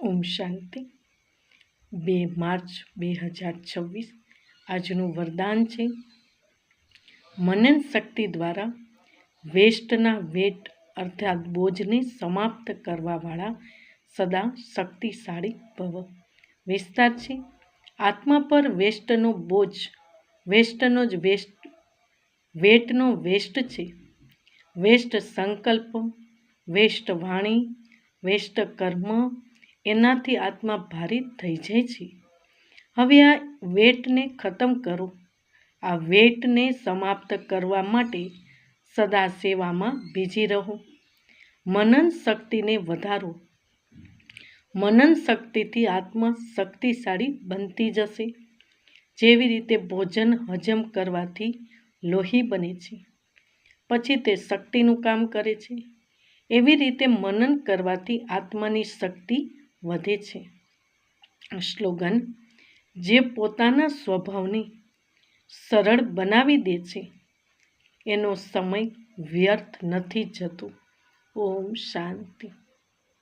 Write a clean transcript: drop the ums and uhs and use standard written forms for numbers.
ઓમ શાંતિ. 2 March 2026 આજનું વરદાન છે. મનન શક્તિ દ્વારા વેસ્ટના વેટ અર્થાત બોજને સમાપ્ત કરવાવાળા સદા શક્તિશાળી ભવ. વિસ્તાર છે. આત્મા પર વેસ્ટનો બોજ વેસ્ટનો જ વેટનો વેસ્ટ છે. વેસ્ટ સંકલ્પ, વેસ્ટ વાણી, વેસ્ટ કર્મ, એનાથી આત્મા ભારિત થઈ જાય છે. હવે આ વેટને ખતમ કરો. આ વેટને સમાપ્ત કરવા માટે સદા સેવામાં બીજી રહો. મનન શક્તિને વધારો. મનન શક્તિથી આત્મા શક્તિશાળી બનતી જશે. જેવી રીતે ભોજન હજમ કરવાથી લોહી બને છે, પછી તે શક્તિનું કામ કરે છે, એવી રીતે મનન કરવાથી આત્માની શક્તિ વધે છે. સ્લોગન: જે પોતાના સ્વભાવને સરળ બનાવી દે છે એનો સમય વ્યર્થ નથી જતો. ઓમ શાંતિ.